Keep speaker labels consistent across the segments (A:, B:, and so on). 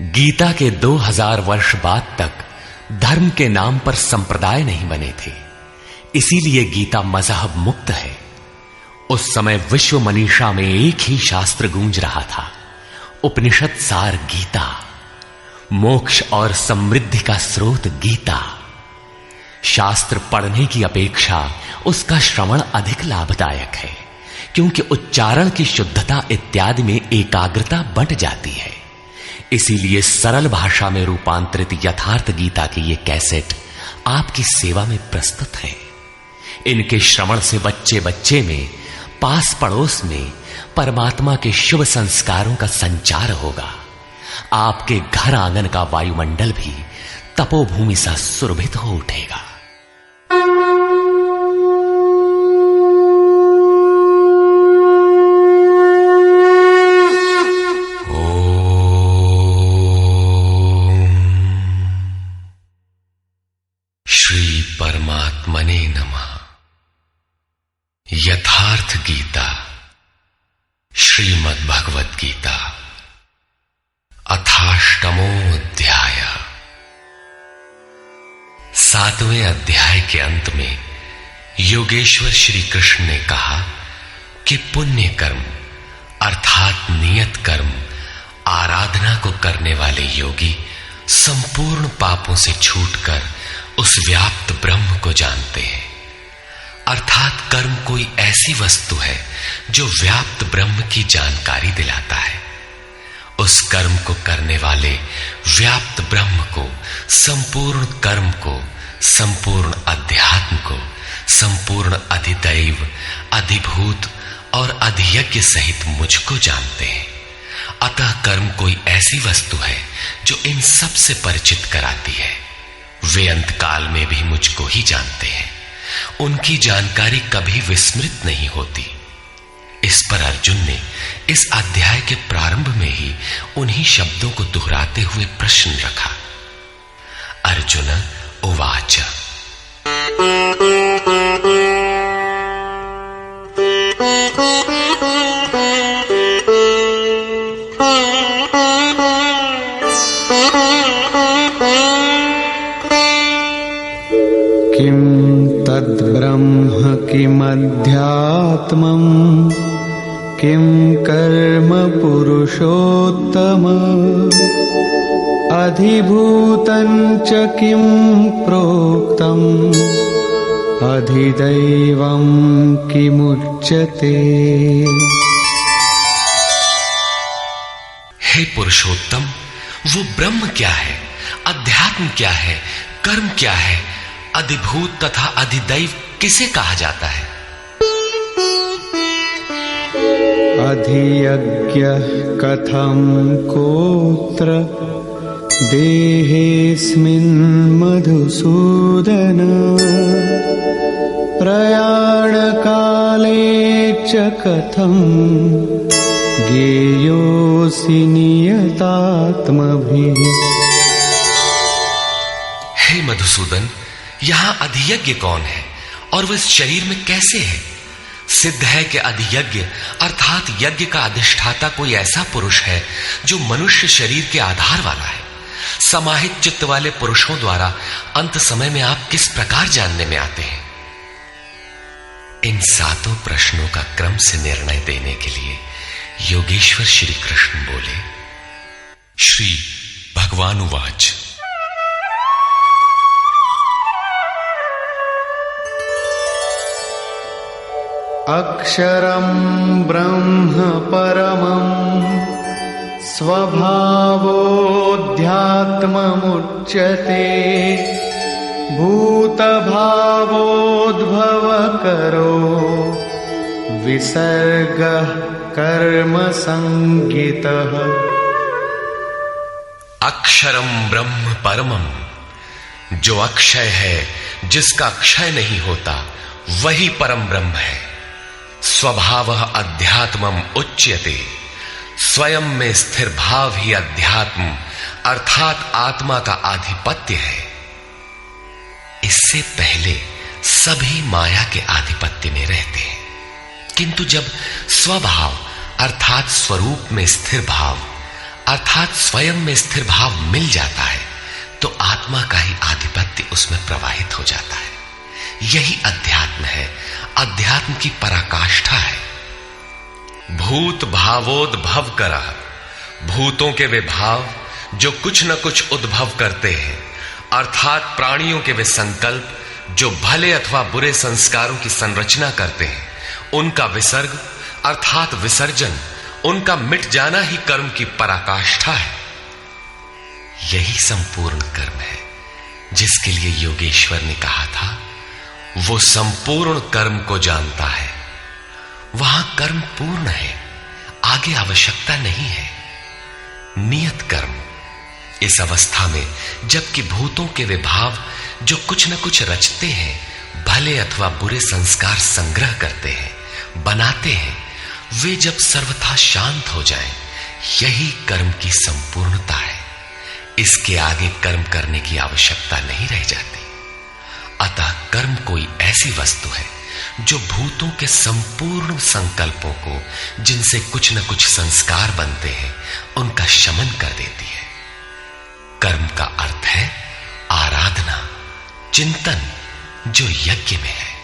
A: गीता के 2000 वर्ष बाद तक धर्म के नाम पर संप्रदाय नहीं बने थे, इसीलिए गीता मजहब मुक्त है। उस समय विश्व मनीषा में एक ही शास्त्र गूंज रहा था, उपनिषद सार गीता, मोक्ष और समृद्धि का स्रोत गीता। शास्त्र पढ़ने की अपेक्षा उसका श्रवण अधिक लाभदायक है, क्योंकि उच्चारण की शुद्धता इत्यादि में एकाग्रता बंट जाती है। इसीलिए सरल भाषा में रूपांतरित यथार्थ गीता की ये कैसेट आपकी सेवा में प्रस्तुत है। इनके श्रवण से बच्चे बच्चे में, पास पड़ोस में परमात्मा के शुभ संस्कारों का संचार होगा। आपके घर आंगन का वायुमंडल भी तपोभूमि सा सुरभित हो उठेगा। श्री परमात्मने नमः। यथार्थ गीता, श्रीमद् भगवद गीता, अथाष्टमो अध्याय। 7वें अध्याय के अंत में योगेश्वर श्री कृष्ण ने कहा कि पुण्य कर्म अर्थात नियत कर्म आराधना को करने वाले योगी संपूर्ण पापों से छूटकर उस व्याप्त ब्रह्म को जानते हैं। अर्थात कर्म कोई ऐसी वस्तु है जो व्याप्त ब्रह्म की जानकारी दिलाता है। उस कर्म को करने वाले व्याप्त ब्रह्म को, संपूर्ण कर्म को, संपूर्ण अध्यात्म को, संपूर्ण अधिदैव, अधिभूत और अधियज्ञ सहित मुझको जानते हैं। अतः कर्म कोई ऐसी वस्तु है जो इन सब से परिचित कराती है। वे अंतकाल में भी मुझको ही जानते हैं। उनकी जानकारी कभी विस्मृत नहीं होती। इस पर अर्जुन ने इस अध्याय के प्रारंभ में ही उन्हीं शब्दों को दोहराते हुए प्रश्न रखा। अर्जुन उवाच।
B: किं तद्ब्रह्म किमध्यात्मम् किं कर्म पुरुषोत्तम अधिभूतं च किं प्रोक्तम् अधिदैवं किमुच्यते।
A: हे पुरुषोत्तम, वो ब्रह्म क्या है, अध्यात्म क्या है, कर्म क्या है, अधिभूत तथा अधिदैव किसे कहा जाता है?
B: अधियज्ञः कथं कोत्र देहेऽस्मिन् मधुसूदन प्रयाणकाले च कथं ज्ञेयोऽसि नियतात्मभिः।
A: हे मधुसूदन, यहां अधियज्ञ कौन है और वह इस शरीर में कैसे है? सिद्ध है कि अधियज्ञ अर्थात यज्ञ का अधिष्ठाता कोई ऐसा पुरुष है जो मनुष्य शरीर के आधार वाला है। समाहित चित्त वाले पुरुषों द्वारा अंत समय में आप किस प्रकार जानने में आते हैं? इन 7 प्रश्नों का क्रम से निर्णय देने के लिए योगेश्वर श्री कृष्ण बोले। श्री भगवान उवाच।
B: अक्षरं ब्रह्म परमं स्वभावोऽध्यात्ममुच्यते भूतभावोद्भवकरो विसर्गः कर्म संज्ञितः।
A: अक्षरम ब्रह्म परमम, जो अक्षय है, जिसका क्षय नहीं होता, वही परम ब्रह्म है। स्वभावः अध्यात्मम उच्यते, स्वयं में स्थिर भाव ही अध्यात्म अर्थात आत्मा का आधिपत्य है। इससे पहले सभी माया के आधिपत्य में रहते हैं, किंतु जब स्वभाव अर्थात स्वरूप में स्थिर भाव अर्थात स्वयं में स्थिर भाव मिल जाता है तो आत्मा का ही आधिपत्य उसमें प्रवाहित हो जाता है। यही अध्यात्म है, अध्यात्म की पराकाष्ठा है। भूत भावोद्भव करः, भूतों के वे भाव जो कुछ न कुछ उद्भव करते हैं, अर्थात प्राणियों के वे संकल्प जो भले अथवा बुरे संस्कारों की संरचना करते हैं, उनका विसर्ग अर्थात विसर्जन, उनका मिट जाना ही कर्म की पराकाष्ठा है। यही संपूर्ण कर्म है जिसके लिए योगेश्वर ने कहा था, वो संपूर्ण कर्म को जानता है। वहां कर्म पूर्ण है, आगे आवश्यकता नहीं है। नियत कर्म, इस अवस्था में जबकि भूतों के वे भाव जो कुछ न कुछ रचते हैं, भले अथवा बुरे संस्कार संग्रह करते हैं, बनाते हैं, वे जब सर्वथा शांत हो जाएं, यही कर्म की संपूर्णता है। इसके आगे कर्म करने की आवश्यकता नहीं रह जाती। अतः कर्म कोई ऐसी वस्तु है जो भूतों के संपूर्ण संकल्पों को, जिनसे कुछ न कुछ संस्कार बनते हैं, उनका शमन कर देती है। कर्म का अर्थ है आराधना, चिंतन, जो यज्ञ में है।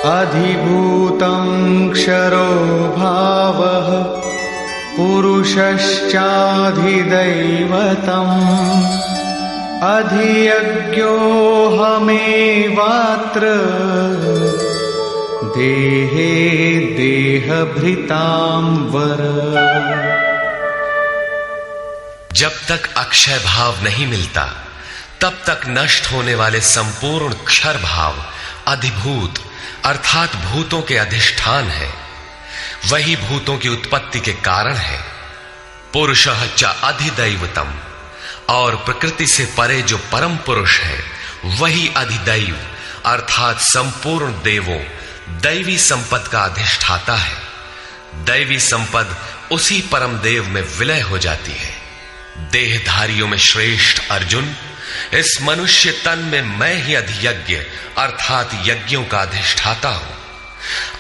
B: अधिभूतं क्षरो भावः पुरुषश्चाधिदैवतम् अधियज्ञोऽहमेवात्र देहे देहभृतां वर।
A: जब तक अक्षय भाव नहीं मिलता तब तक नष्ट होने वाले संपूर्ण क्षर भाव अधिभूत अर्थात भूतों के अधिष्ठान है। वही भूतों की उत्पत्ति के कारण है। पुरुषः च अधिदैवतम, और प्रकृति से परे जो परम पुरुष है वही अधिदैव अर्थात संपूर्ण देवों, दैवी संपद का अधिष्ठाता है। दैवी संपद उसी परम देव में विलय हो जाती है। देहधारियों में श्रेष्ठ अर्जुन, इस मनुष्य तन में मैं ही अधियज्ञ अर्थात यज्ञों का अधिष्ठाता हूं।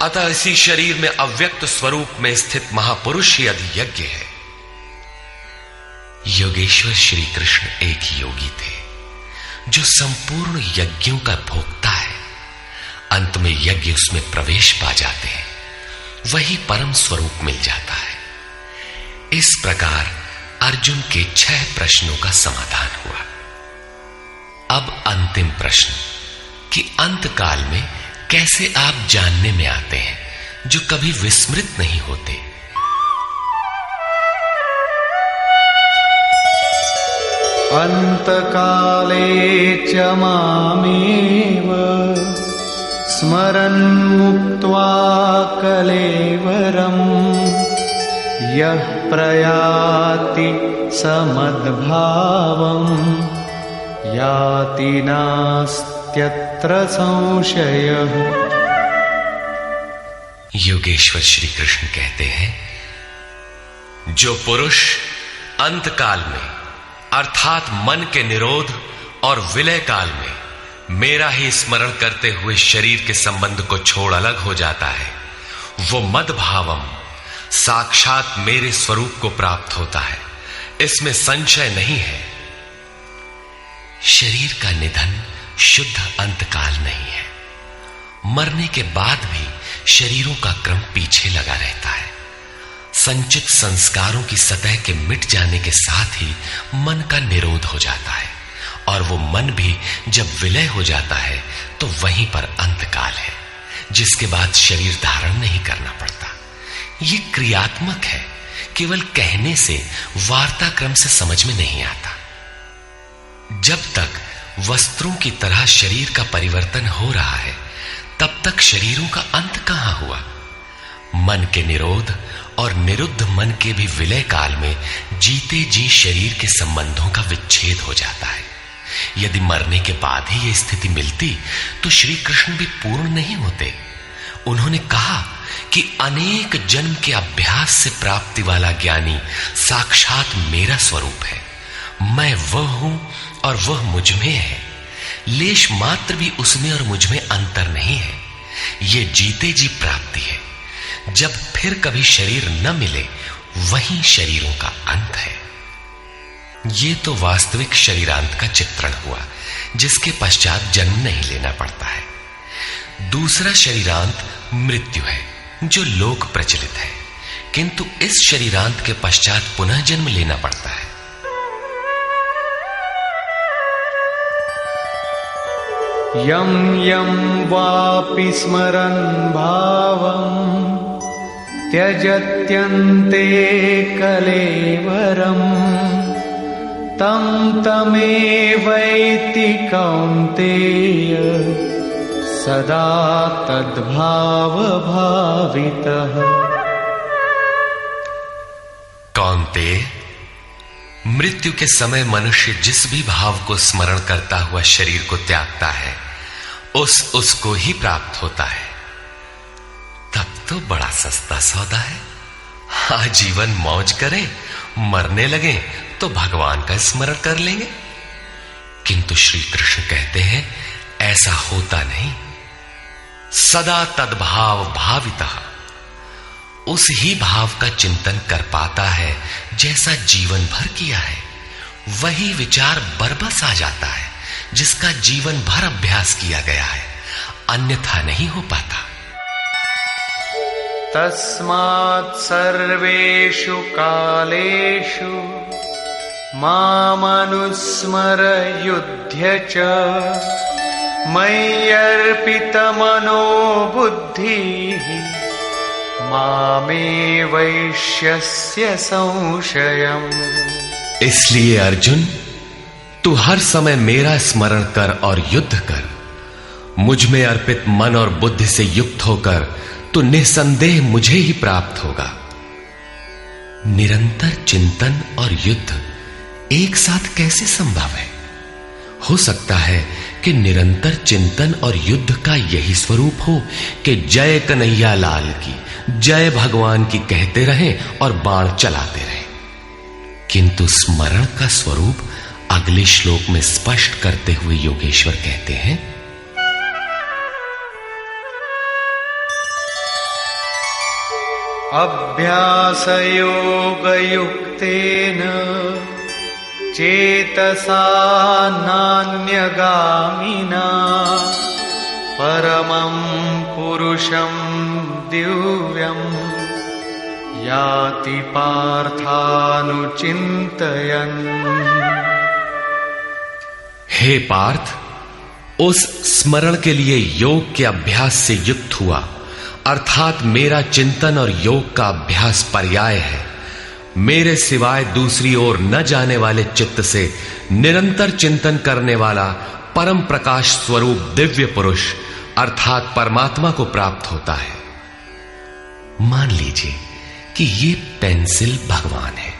A: अतः इसी शरीर में अव्यक्त स्वरूप में स्थित महापुरुष ही अधियज्ञ है। योगेश्वर श्री कृष्ण एक योगी थे जो संपूर्ण यज्ञों का भोक्ता है। अंत में यज्ञ उसमें प्रवेश पा जाते हैं, वही परम स्वरूप मिल जाता है। इस प्रकार अर्जुन के 6 प्रश्नों का समाधान हुआ। अब अंतिम प्रश्न कि अंत काल में कैसे आप जानने में आते हैं जो कभी विस्मृत नहीं होते।
B: अंतकाले च मामेव स्मरन् मुक्त्वा कलेवरम् यः प्रयाति समद्भावम् याति नास्त्यत्र संशयः।
A: योगेश्वर श्री कृष्ण कहते हैं, जो पुरुष अंतकाल में अर्थात मन के निरोध और विलय काल में मेरा ही स्मरण करते हुए शरीर के संबंध को छोड़ अलग हो जाता है, वो मद्भावम साक्षात मेरे स्वरूप को प्राप्त होता है, इसमें संशय नहीं है। शरीर का निधन शुद्ध अंतकाल नहीं है। मरने के बाद भी शरीरों का क्रम पीछे लगा रहता है। संचित संस्कारों की सतह के मिट जाने के साथ ही मन का निरोध हो जाता है, और वो मन भी जब विलय हो जाता है तो वहीं पर अंतकाल है, जिसके बाद शरीर धारण नहीं करना पड़ता। ये क्रियात्मक है, केवल कहने से वार्ता क्रम से समझ में नहीं आता। जब तक वस्त्रों की तरह शरीर का परिवर्तन हो रहा है तब तक शरीरों का अंत कहां हुआ। मन के निरोध और निरुद्ध मन के भी विलय काल में जीते जी शरीर के संबंधों का विच्छेद हो जाता है। यदि मरने के बाद ही यह स्थिति मिलती तो श्री कृष्ण भी पूर्ण नहीं होते। उन्होंने कहा कि अनेक जन्म के अभ्यास से प्राप्ति वाला ज्ञानी साक्षात मेरा स्वरूप है। मैं वह हूं और वह मुझ में है। लेश मात्र भी उसमें और मुझ में अंतर नहीं है। यह जीते जी प्राप्ति है। जब फिर कभी शरीर न मिले वही शरीरों का अंत है। ये तो वास्तविक शरीरांत का चित्रण हुआ, जिसके पश्चात जन्म नहीं लेना पड़ता है। दूसरा शरीरांत मृत्यु है, जो लोक प्रचलित है, किंतु इस शरीरांत के पश्चात पुनः जन्म लेना पड़ता है।
B: यं यं वापि स्मरन् भावं त्यजत्यन्ते कलेवरम् तं तमेवैति कौन्तेय सदा तद्भावभावितः।
A: कौन्तेय, मृत्यु के समय मनुष्य जिस भी भाव को स्मरण करता हुआ शरीर को त्यागता है, उसको ही प्राप्त होता है। तब तो बड़ा सस्ता सौदा है। आजीवन मौज करें, मरने लगे तो भगवान का स्मरण कर लेंगे। किंतु श्री कृष्ण कहते हैं ऐसा होता नहीं। सदा तद्भाव भावितः, उस ही भाव का चिंतन कर पाता है जैसा जीवन भर किया है। वही विचार बरबस आ जाता है जिसका जीवन भर अभ्यास किया गया है, अन्यथा नहीं हो पाता।
B: तस्मात् सर्वेषु कालेषु मामनुस्मर युध्य च मय्यर्पितमनो बुद्धिः मामे वैश्यस्य संशयम्।
A: इसलिए अर्जुन, तू हर समय मेरा स्मरण कर और युद्ध कर। मुझ में अर्पित मन और बुद्धि से युक्त होकर तो निसंदेह मुझे ही प्राप्त होगा। निरंतर चिंतन और युद्ध एक साथ कैसे संभव है? हो सकता है कि निरंतर चिंतन और युद्ध का यही स्वरूप हो कि जय कन्हैया लाल की, जय भगवान की कहते रहें और बाण चलाते रहें। किंतु स्मरण का स्वरूप अगले श्लोक में स्पष्ट करते हुए योगेश्वर कहते हैं,
B: अभ्यासयोगयुक्तेन चेतसा नान्यगामिना परमं पुरुषं दिव्यं याति पार्थानुचिन्तयन्।
A: हे पार्थ, उस स्मरण के लिए योग के अभ्यास से युक्त हुआ, अर्थात मेरा चिंतन और योग का अभ्यास पर्याय है। मेरे सिवाय दूसरी ओर न जाने वाले चित्त से निरंतर चिंतन करने वाला परम प्रकाश स्वरूप दिव्य पुरुष अर्थात परमात्मा को प्राप्त होता है। मान लीजिए कि ये पेंसिल भगवान है,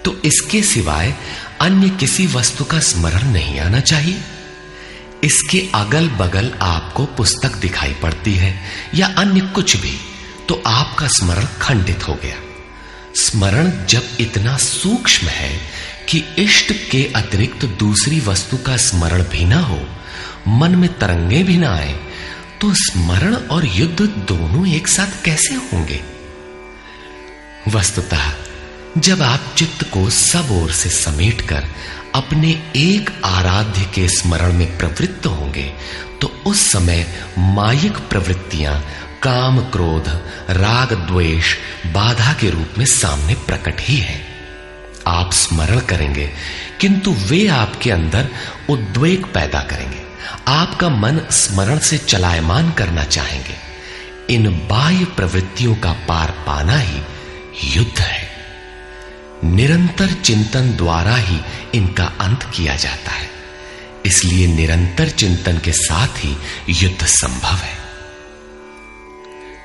A: तो इसके सिवाय अन्य किसी वस्तु का स्मरण नहीं आना चाहिए। इसके अगल बगल आपको पुस्तक दिखाई पड़ती है या अन्य कुछ भी, तो आपका स्मरण खंडित हो गया। स्मरण जब इतना सूक्ष्म है कि इष्ट के अतिरिक्त दूसरी वस्तु का स्मरण भी ना हो, मन में तरंगे भी ना आए, तो स्मरण और युद्ध दोनों एक साथ कैसे होंगे? वस्तुतः जब आप चित्त को सब ओर से समेटकर अपने एक आराध्य के स्मरण में प्रवृत्त होंगे, तो उस समय मायिक प्रवृत्तियां काम क्रोध राग द्वेष बाधा के रूप में सामने प्रकट ही है। आप स्मरण करेंगे किंतु वे आपके अंदर उद्वेग पैदा करेंगे। आपका मन स्मरण से चलायमान करना चाहेंगे। इन बाह्य प्रवृत्तियों का पार पाना ही युद्ध है। निरंतर चिंतन द्वारा ही इनका अंत किया जाता है। इसलिए निरंतर चिंतन के साथ ही युद्ध संभव है।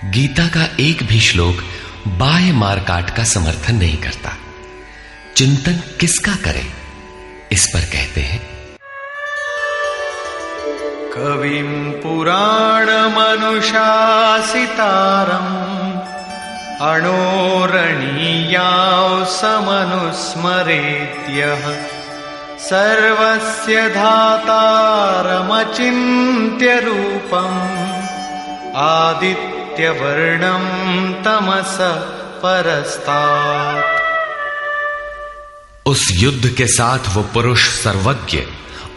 A: गीता का एक भी श्लोक बाह्य मारकाट का समर्थन नहीं करता। चिंतन किसका करें, इस पर कहते हैं,
B: कविं पुराणमनुशासितारम् अणोरणीयां समनुस्मरेद्यः सर्वस्य धातारमचिन्त्य रूपम् आदित्य दैत्यवर्णं तमस परस्तात्।
A: उस युद्ध के साथ वो पुरुष सर्वज्ञ,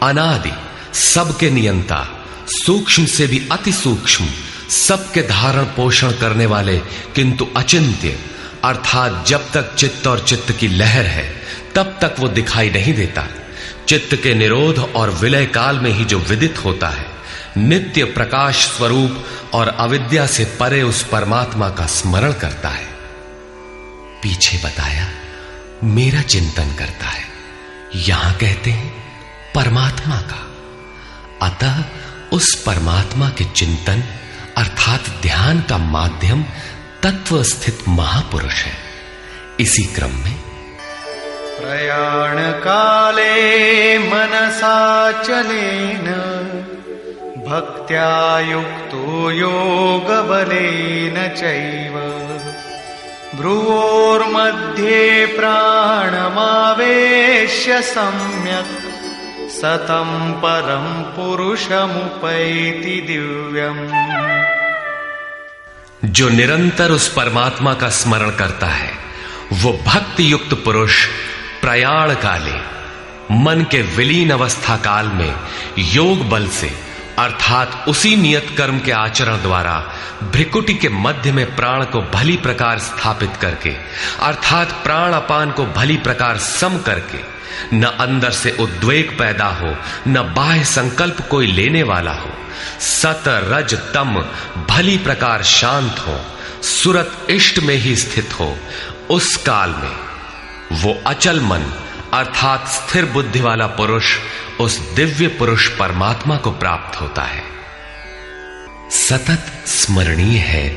A: अनादि, सबके नियंता, सूक्ष्म से भी अति सूक्ष्म, सबके धारण पोषण करने वाले किंतु अचिंत्य, अर्थात जब तक चित्त और चित्त की लहर है तब तक वो दिखाई नहीं देता। चित्त के निरोध और विलय काल में ही जो विदित होता है, नित्य प्रकाश स्वरूप और अविद्या से परे उस परमात्मा का स्मरण करता है। पीछे बताया मेरा चिंतन करता है, यहां कहते हैं परमात्मा का। अतः उस परमात्मा के चिंतन अर्थात ध्यान का माध्यम तत्व स्थित महापुरुष है। इसी क्रम में
B: प्रयाण काले मनसाचलेन भक्त्या युक्तो योग बलेन चैव भ्रुवोर्मध्ये प्राणमावेश्य सम्यक् सतं परं पुरुषमुपैति दिव्यम्।
A: जो निरंतर उस परमात्मा का स्मरण करता है वो भक्ति युक्त पुरुष प्रयाण काले, मन के विलीन अवस्था काल में योग बल से अर्थात उसी नियत कर्म के आचरण द्वारा भ्रिकुटी के मध्य में प्राण को भली प्रकार स्थापित करके अर्थात प्राण अपान को भली प्रकार सम करके न अंदर से उद्वेग पैदा हो न बाह्य संकल्प कोई लेने वाला हो, सत रज तम भली प्रकार शांत हो, सुरत इष्ट में ही स्थित हो, उस काल में वो अचल मन अर्थात स्थिर बुद्धि वाला पुरुष उस दिव्य पुरुष परमात्मा को प्राप्त होता है। सतत स्मरणीय है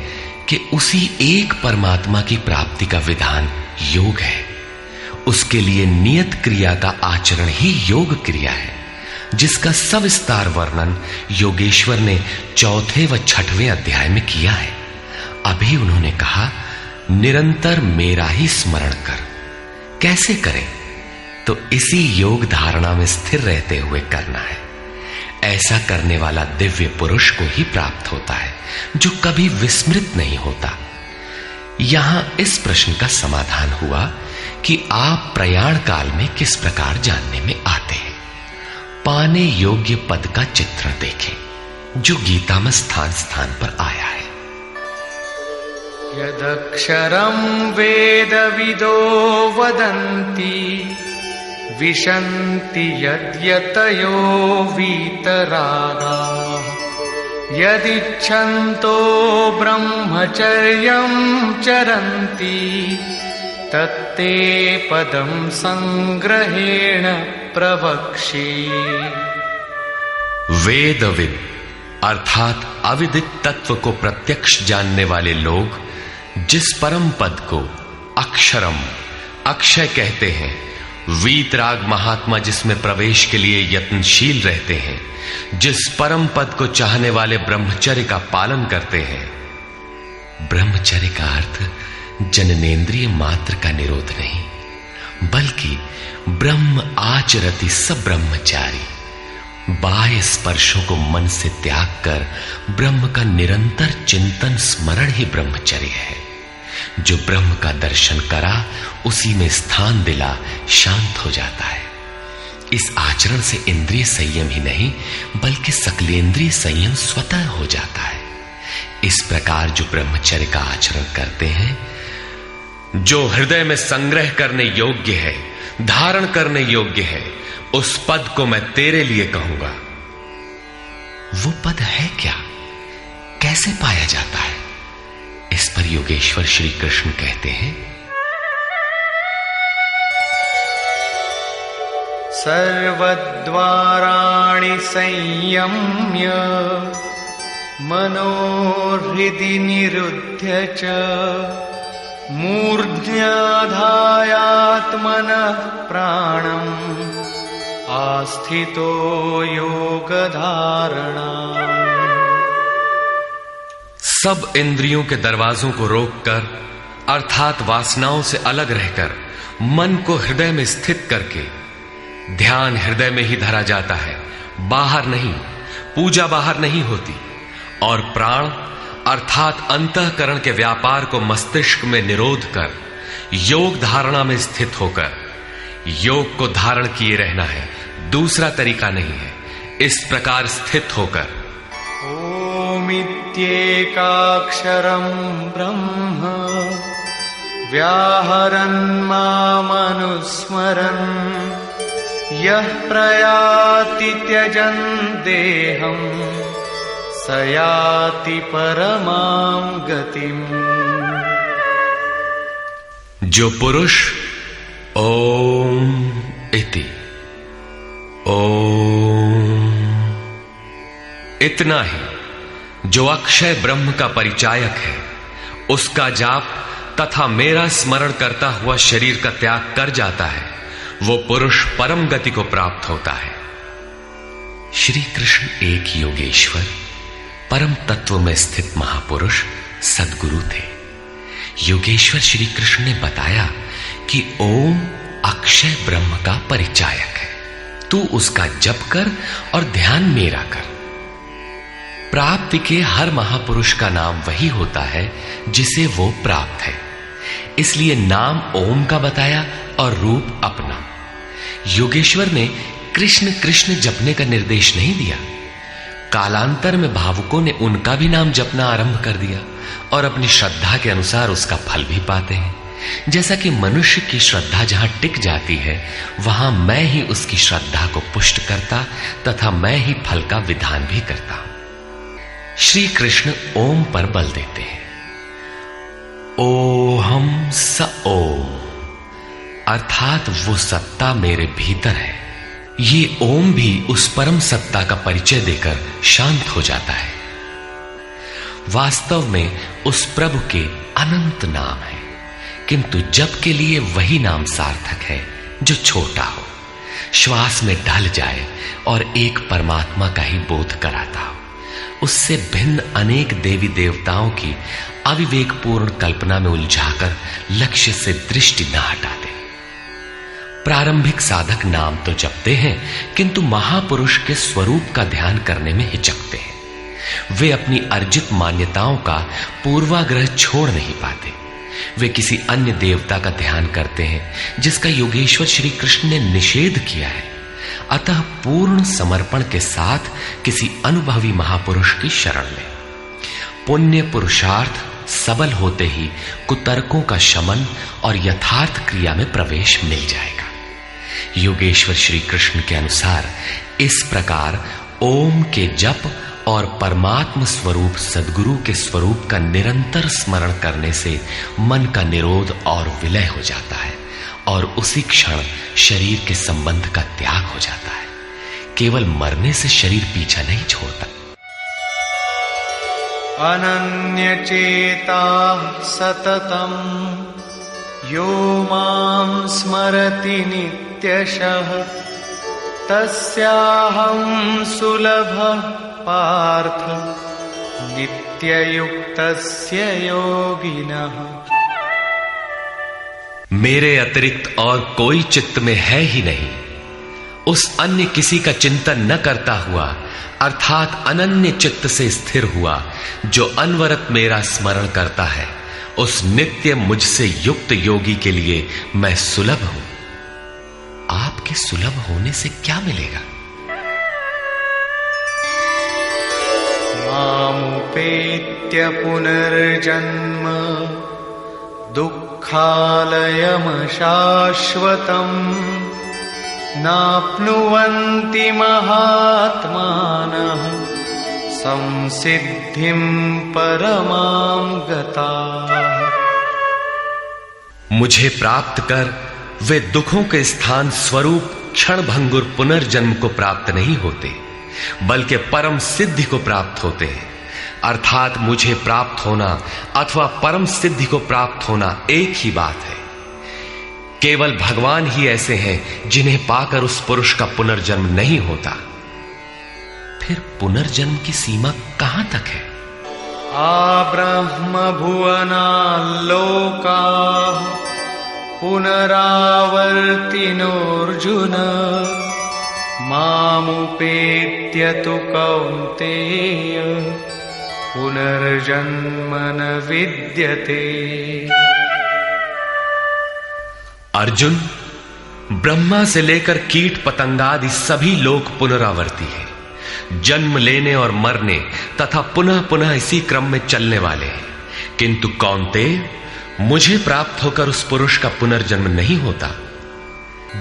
A: कि उसी एक परमात्मा की प्राप्ति का विधान योग है। उसके लिए नियत क्रिया का आचरण ही योग क्रिया है, जिसका सविस्तार वर्णन योगेश्वर ने 4वें व 6वें अध्याय में किया है। अभी उन्होंने कहा निरंतर मेरा ही स्मरण कर। कैसे करें? तो इसी योग धारणा में स्थिर रहते हुए करना है। ऐसा करने वाला दिव्य पुरुष को ही प्राप्त होता है, जो कभी विस्मृत नहीं होता। यहां इस प्रश्न का समाधान हुआ कि आप प्रयाण काल में किस प्रकार जानने में आते हैं। पाने योग्य पद का चित्रण देखें, जो गीता में स्थान स्थान पर आया है।
B: यदक्षरं वेदविदो वदन्ति विशन्ति यद्यतयो वीतरागाः यदिच्छन्तो ब्रह्मचर्यं चरन्ति तत्ते पदं संग्रहेण प्रवक्ष्ये।
A: वेदविद अर्थात अविदित तत्व को प्रत्यक्ष जानने वाले लोग जिस परम पद को अक्षरम अक्षय कहते हैं, वीतराग महात्मा जिसमें प्रवेश के लिए यत्नशील रहते हैं, जिस परम पद को चाहने वाले ब्रह्मचर्य का पालन करते हैं। ब्रह्मचर्य का अर्थ जननेन्द्रिय मात्र का निरोध नहीं, बल्कि ब्रह्म आचरति सब ब्रह्मचारी, बाह्य स्पर्शों को मन से त्याग कर ब्रह्म का निरंतर चिंतन स्मरण ही ब्रह्मचर्य है। जो ब्रह्म का दर्शन करा उसी में स्थान दिला शांत हो जाता है। इस आचरण से इंद्रिय संयम ही नहीं बल्कि सकलेंद्रिय संयम स्वतः हो जाता है। इस प्रकार जो ब्रह्मचर्य का आचरण करते हैं, जो हृदय में संग्रह करने योग्य है, धारण करने योग्य है, उस पद को मैं तेरे लिए कहूंगा। वो पद है क्या? कैसे पाया जाता है? इस पर योगेश्वर श्री कृष्ण कहते हैं,
B: सर्वद्वाराणि संयम्य मनोहृदि निरुध्य च मूर्ध्याधायात्मनः प्राणम् आस्थितो योगधारणा।
A: सब इंद्रियों के दरवाजों को रोककर अर्थात वासनाओं से अलग रहकर मन को हृदय में स्थित करके ध्यान हृदय में ही धरा जाता है, बाहर नहीं। पूजा बाहर नहीं होती। और प्राण अर्थात अंतःकरण के व्यापार को मस्तिष्क में निरोध कर योग धारणा में स्थित होकर योग को धारण किए रहना है, दूसरा तरीका नहीं है। इस प्रकार स्थित होकर
B: ओमित्येकाक्षरं ब्रह्म व्याहरन् मामनुस्मरन् यः प्रयाति त्यजन् देहं स याति परमां गतिम्।
A: जो पुरुष ओम इति ओम इतना ही जो अक्षय ब्रह्म का परिचायक है, उसका जाप तथा मेरा स्मरण करता हुआ शरीर का त्याग कर जाता है, वो पुरुष परम गति को प्राप्त होता है। श्री कृष्ण एक योगेश्वर परम तत्व में स्थित महापुरुष सद्गुरु थे। योगेश्वर श्री कृष्ण ने बताया कि ओम अक्षय ब्रह्म का परिचायक है, तू उसका जप कर और ध्यान मेरा कर। प्राप्ति के हर महापुरुष का नाम वही होता है जिसे वो प्राप्त है, इसलिए नाम ओम का बताया और रूप अपना। योगेश्वर ने कृष्ण कृष्ण जपने का निर्देश नहीं दिया। कालांतर में भावुकों ने उनका भी नाम जपना आरंभ कर दिया और अपनी श्रद्धा के अनुसार उसका फल भी पाते हैं। जैसा कि मनुष्य की श्रद्धा जहां टिक जाती है, वहां मैं ही उसकी श्रद्धा को पुष्ट करता तथा मैं ही फल का विधान भी करता हूं। श्री कृष्ण ओम पर बल देते हैं। ओहम स ओम, अर्थात वो सत्ता मेरे भीतर है। ये ओम भी उस परम सत्ता का परिचय देकर शांत हो जाता है। वास्तव में उस प्रभु के अनंत नाम है, किंतु जप के लिए वही नाम सार्थक है जो छोटा हो, श्वास में ढल जाए और एक परमात्मा का ही बोध कराता हो। उससे भिन्न अनेक देवी देवताओं की अविवेकपूर्ण कल्पना में उलझाकर लक्ष्य से दृष्टि न हटाते। प्रारंभिक साधक नाम तो जपते हैं, किंतु महापुरुष के स्वरूप का ध्यान करने में हिचकते हैं। वे अपनी अर्जित मान्यताओं का पूर्वाग्रह छोड़ नहीं पाते। वे किसी अन्य देवता का ध्यान करते हैं जिसका योगेश्वर श्री कृष्ण ने निषेध किया है। अतः पूर्ण समर्पण के साथ किसी अनुभवी महापुरुष की शरण लें। पुण्य पुरुषार्थ सबल होते ही कुतर्कों का शमन और यथार्थ क्रिया में प्रवेश मिल जाएगा। योगेश्वर श्री कृष्ण के अनुसार इस प्रकार ओम के जप और परमात्म स्वरूप सद्गुरु के स्वरूप का निरंतर स्मरण करने से मन का निरोध और विलय हो जाता है और उसी क्षण शरीर के संबंध का त्याग हो जाता है। केवल मरने से शरीर पीछा नहीं छोड़ता।
B: अनन्यचेता सततम यो मां स्मरति नित्यशः तस्याहं सुलभः पार्थ नित्ययुक्तस्य योगिनः।
A: मेरे अतिरिक्त और कोई चित्त में है ही नहीं। उस अन्य किसी का चिंतन न करता हुआ अर्थात अनन्य चित्त से स्थिर हुआ जो अनवरत मेरा स्मरण करता है, उस नित्य मुझसे युक्त योगी के लिए मैं सुलभ हूं। आपके सुलभ होने से क्या मिलेगा?
B: मामुपेत्य पुनर्जन्म दुःखालयमशाश्वतम् नाप्नुवन्ति महात्मानः संसिद्धिं परमां गताः।
A: मुझे प्राप्त कर वे दुखों के स्थान स्वरूप क्षणभंगुर पुनर्जन्म को प्राप्त नहीं होते, बल्कि परम सिद्धि को प्राप्त होते हैं। अर्थात मुझे प्राप्त होना अथवा परम सिद्धि को प्राप्त होना एक ही बात है। केवल भगवान ही ऐसे हैं जिन्हें पाकर उस पुरुष का पुनर्जन्म नहीं होता। फिर पुनर्जन्म की सीमा कहां तक है?
B: आब्रह्म भुवनाल्लोकाः पुनरावर्तिनोऽर्जुन मामुपेत्य तु कौन्तेय पुनर्जन्म न विद्यते।
A: अर्जुन, ब्रह्मा से लेकर कीट पतंगादि सभी लोग पुनरावर्ती हैं, जन्म लेने और मरने तथा पुनः पुनः इसी क्रम में चलने वाले हैं। किंतु कौन्तेय, मुझे प्राप्त होकर उस पुरुष का पुनर्जन्म नहीं होता।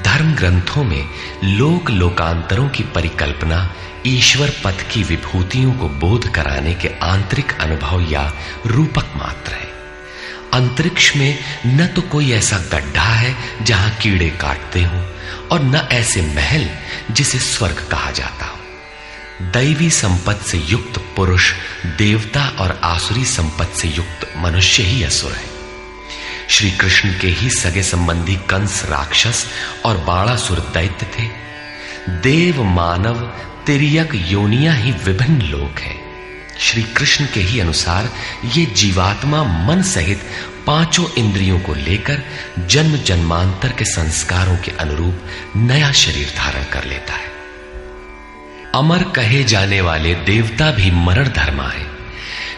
A: धर्म ग्रंथों में लोक लोकांतरों की परिकल्पना ईश्वर पद की विभूतियों को बोध कराने के आंतरिक अनुभव या रूपक मात्र है। अंतरिक्ष में न तो कोई ऐसा गड्ढा है जहां कीड़े काटते हों और न ऐसे महल जिसे स्वर्ग कहा जाता हो। दैवी संपत्ति से युक्त पुरुष देवता और आसुरी संपत्ति से युक्त मनुष्य ही असुर है। श्री कृष्ण के ही सगे संबंधी कंस राक्षस और बाणासुर दैत्य थे। देव मानव तिर्यक योनियां ही विभिन्न लोक हैं। श्री कृष्ण के ही अनुसार ये जीवात्मा मन सहित पांचों इंद्रियों को लेकर जन्म जन्मांतर के संस्कारों के अनुरूप नया शरीर धारण कर लेता है। अमर कहे जाने वाले देवता भी मरण धर्मा है।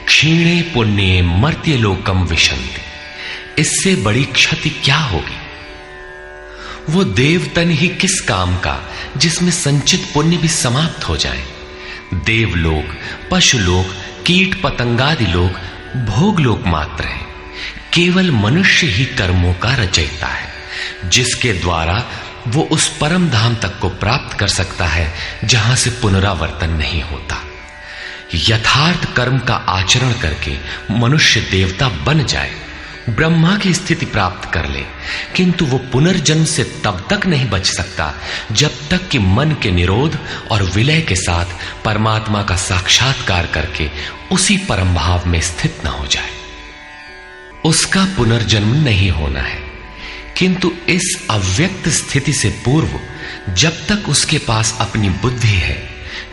A: क्षीणे पुण्ये मर्त्य लोकम विशन्ति। इससे बड़ी क्षति क्या होगी? वो देवतन ही किस काम का जिसमें संचित पुण्य भी समाप्त हो जाए। देवलोक, पशुलोक, कीट पतंगादि लोग भोगलोक मात्र है। केवल मनुष्य ही कर्मों का रचयिता है, जिसके द्वारा वो उस परम धाम तक को प्राप्त कर सकता है जहां से पुनरावर्तन नहीं होता। यथार्थ कर्म का आचरण करके मनुष्य देवता बन जाए, ब्रह्मा की स्थिति प्राप्त कर ले, किंतु वो पुनर्जन्म से तब तक नहीं बच सकता जब तक कि मन के निरोध और विलय के साथ परमात्मा का साक्षात्कार करके उसी परम भाव में स्थित न हो जाए। उसका पुनर्जन्म नहीं होना है, किंतु इस अव्यक्त स्थिति से पूर्व जब तक उसके पास अपनी बुद्धि है,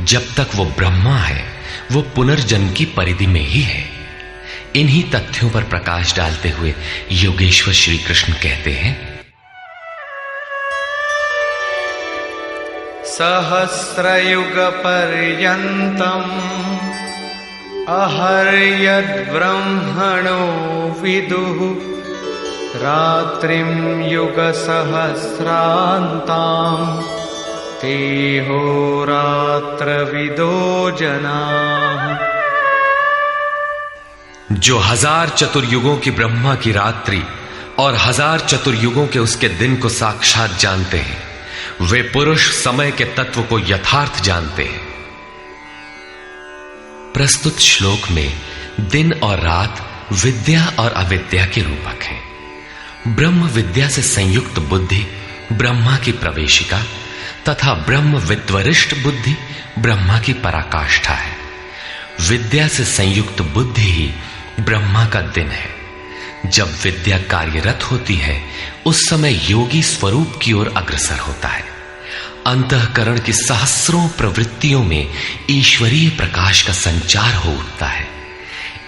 A: जब तक वो ब्रह्मा है, वो पुनर्जन्म की परिधि में ही है। इन्हीं तथ्यों पर प्रकाश डालते हुए योगेश्वर श्री कृष्ण कहते हैं,
B: सहस्रयुग पर्यन्तम् अहर्यद् ब्रह्मणो विदुः रात्रिं युग सहस्रान्ताम् तेहोरात्रविदो जनाः।
A: जो 1000 चतुर्युगों की ब्रह्मा की रात्रि और 1000 चतुर्युगों के उसके दिन को साक्षात जानते हैं, वे पुरुष समय के तत्व को यथार्थ जानते हैं। प्रस्तुत श्लोक में दिन और रात विद्या और अविद्या के रूपक हैं। ब्रह्म विद्या से संयुक्त बुद्धि ब्रह्मा की प्रवेशिका तथा ब्रह्म विद्वरिष्ठ बुद्धि ब्रह्मा की पराकाष्ठा है। विद्या से संयुक्त बुद्धि ही ब्रह्मा का दिन है। जब विद्या कार्यरत होती है, उस समय योगी स्वरूप की ओर अग्रसर होता है। अंतःकरण की सहस्रों प्रवृत्तियों में ईश्वरीय प्रकाश का संचार हो उठता है।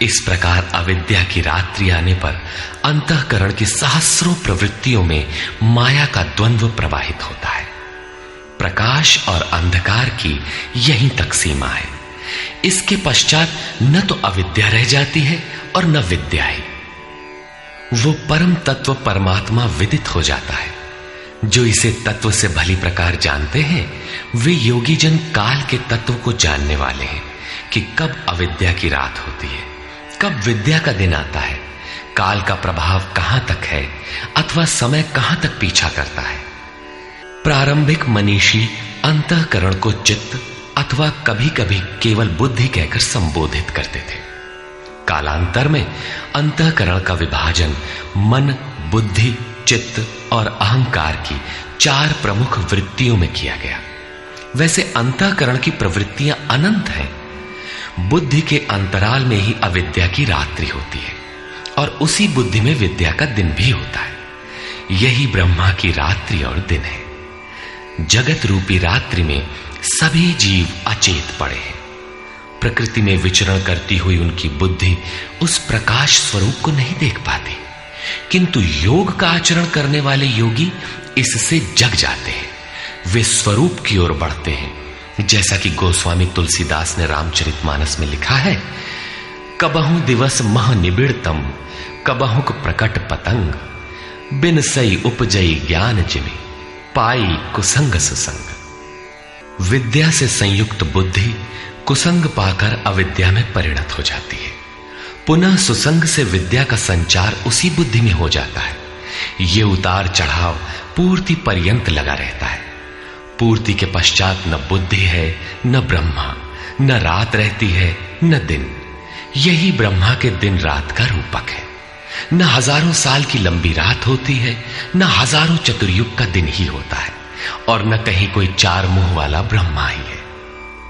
A: इस प्रकार अविद्या की रात्रि आने पर अंतःकरण की सहस्रों प्रवृत्तियों में माया का द्वंद्व प्रवाहित होता है। प्रकाश और अंधकार की यहीं तक सीमा है। इसके पश्चात न तो अविद्या रह जाती है और न विद्या ही। वो परम तत्व परमात्मा विदित हो जाता है। जो इसे तत्व से भली प्रकार जानते हैं, वे योगी जन काल के तत्व को जानने वाले हैं कि कब अविद्या की रात होती है, कब विद्या का दिन आता है, काल का प्रभाव कहां तक है अथवा समय कहां तक पीछा करता है। प्रारंभिक मनीषी अंतःकरण को चित्त अथवा कभी कभी केवल बुद्धि कहकर संबोधित करते थे। कालांतर में अंतःकरण का विभाजन मन, बुद्धि, चित्त और अहंकार की 4 प्रमुख वृत्तियों में किया गया। वैसे अंतःकरण की प्रवृत्तियां अनंत हैं। बुद्धि के अंतराल में ही अविद्या की रात्रि होती है और उसी बुद्धि में विद्या का दिन भी होता है। यही ब्रह्मा की रात्रि और दिन है। जगत रूपी रात्रि में सभी जीव अचेत पड़े हैं। प्रकृति में विचरण करती हुई उनकी बुद्धि उस प्रकाश स्वरूप को नहीं देख पाती, किंतु योग का आचरण करने वाले योगी इससे जग जाते हैं। वे स्वरूप की ओर बढ़ते हैं। जैसा कि गोस्वामी तुलसीदास ने रामचरितमानस में लिखा है, कबहु दिवस मह निबिड़तम, कबहुक प्रकट पतंग, बिन सई उपजई ज्ञान जिमि, पाई कुसंग सुसंग। विद्या से संयुक्त बुद्धि कुसंग पाकर अविद्या में परिणत हो जाती है। पुनः सुसंग से विद्या का संचार उसी बुद्धि में हो जाता है। ये उतार चढ़ाव पूर्ति पर्यंत लगा रहता है। पूर्ति के पश्चात न बुद्धि है न ब्रह्मा, न रात रहती है न दिन। यही ब्रह्मा के दिन रात का रूपक है। न हजारों साल की लंबी रात होती है, न हजारों चतुर्युग का दिन ही होता है, और न कहीं कोई चार मुंह वाला ब्रह्मा ही है।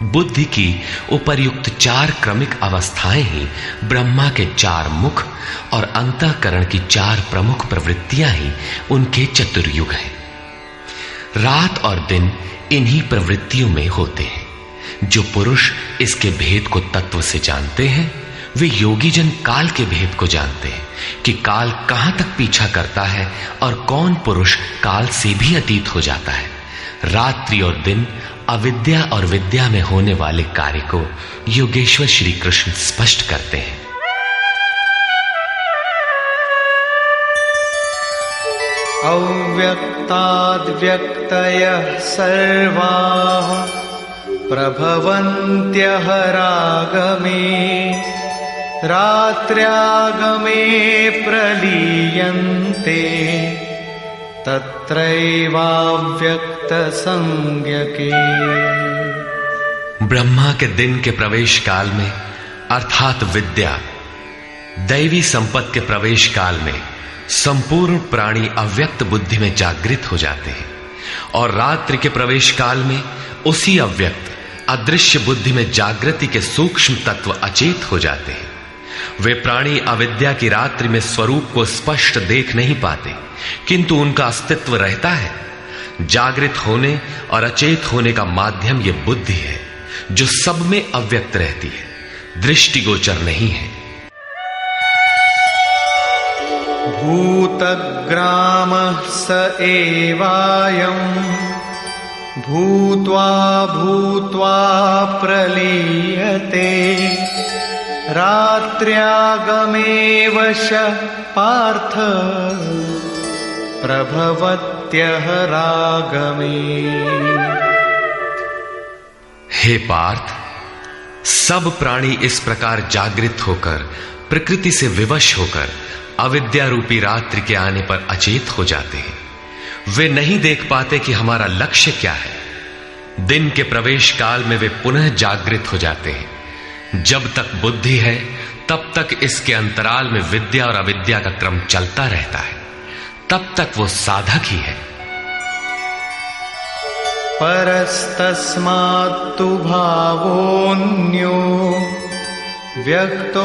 A: बुद्धि की उपर्युक्त चार क्रमिक अवस्थाएं ही ब्रह्मा के चार मुख और अंतःकरण की चार प्रमुख प्रवृत्तियां ही उनके चतुर्युग हैं। रात और दिन इन्हीं प्रवृत्तियों में होते हैं। जो पुरुष इसके भेद को तत्व से जानते हैं, वे योगी जन काल के भेद को जानते हैं कि काल कहां तक पीछा करता है और कौन पुरुष काल से भी अतीत हो जाता है। रात्रि और दिन, अविद्या और विद्या में होने वाले कार्य को योगेश्वर श्री कृष्ण स्पष्ट करते हैं।
B: अव्यक्ताद्व्यक्तयः सर्वाः प्रभवन्त्यः रागमे, रात्र्यागमे प्रलीयन्ते, तत्रैवाव्यक्त संज्ञके।
A: ब्रह्मा के दिन के प्रवेश काल में अर्थात विद्या, दैवी संपत्ति के प्रवेश काल में संपूर्ण प्राणी अव्यक्त बुद्धि में जागृत हो जाते हैं, और रात्रि के प्रवेश काल में उसी अव्यक्त अदृश्य बुद्धि में जागृति के सूक्ष्म तत्व अचेत हो जाते हैं। वे प्राणी अविद्या की रात्रि में स्वरूप को स्पष्ट देख नहीं पाते, किंतु उनका अस्तित्व रहता है। जागृत होने और अचेत होने का माध्यम यह बुद्धि है, जो सब में अव्यक्त रहती है, दृष्टिगोचर नहीं है।
B: भूतग्रामः स एवायम्, भूत्वा भूत्वा प्रलीयते, रात्र्यागमे वश पार्थ, प्रभवत्यः रागमे।
A: हे पार्थ, सब प्राणी इस प्रकार जागृत होकर, प्रकृति से विवश होकर अविद्या रूपी रात्रि के आने पर अचेत हो जाते हैं। वे नहीं देख पाते कि हमारा लक्ष्य क्या है। दिन के प्रवेश काल में वे पुनः जागृत हो जाते हैं। जब तक बुद्धि है तब तक इसके अंतराल में विद्या और अविद्या का क्रम चलता रहता है, तब तक वो साधक ही है।
B: परस्तस्मात्तु भावोऽन्यो, व्यक्तो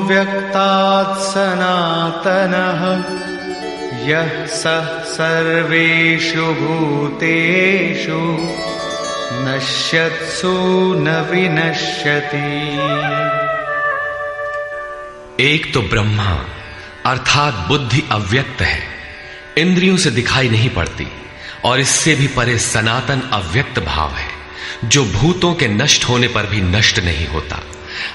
B: व्यक्तात् सनातनः, यः सः सर्वेषु भूतेषु नश्यत्सु न विनश्यति।
A: एक तो ब्रह्मा अर्थात बुद्धि अव्यक्त है, इंद्रियों से दिखाई नहीं पड़ती, और इससे भी परे सनातन अव्यक्त भाव है, जो भूतों के नष्ट होने पर भी नष्ट नहीं होता।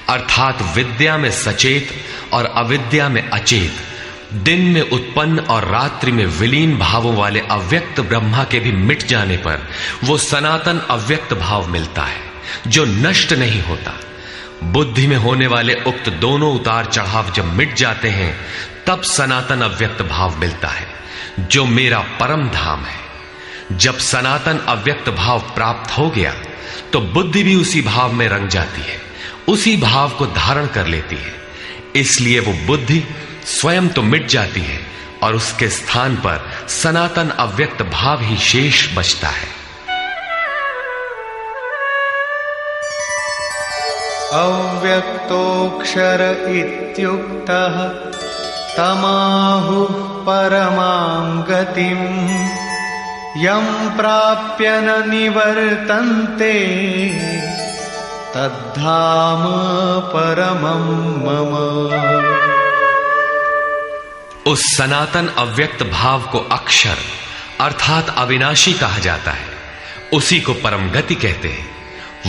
A: अर्थात विद्या में सचेत और अविद्या में अचेत, दिन में उत्पन्न और रात्रि में विलीन भावों वाले अव्यक्त ब्रह्मा के भी मिट जाने पर वो सनातन अव्यक्त भाव मिलता है, जो नष्ट नहीं होता। बुद्धि में होने वाले उक्त दोनों उतार चढ़ाव जब मिट जाते हैं, तब सनातन अव्यक्त भाव मिलता है, जो मेरा परम धाम है। जब सनातन अव्यक्त भाव प्राप्त हो गया तो बुद्धि भी उसी भाव में रंग जाती है, उसी भाव को धारण कर लेती है। इसलिए वो बुद्धि स्वयं तो मिट जाती है और उसके स्थान पर सनातन अव्यक्त भाव ही शेष बचता है।
B: अव्यक्तोऽक्षर इत्युक्तः तमाहुः परमां गतिम्, यं प्राप्य न निवर्तन्ते, तद्धाम परमं मम।
A: उस सनातन अव्यक्त भाव को अक्षर अर्थात अविनाशी कहा जाता है, उसी को परम गति कहते हैं।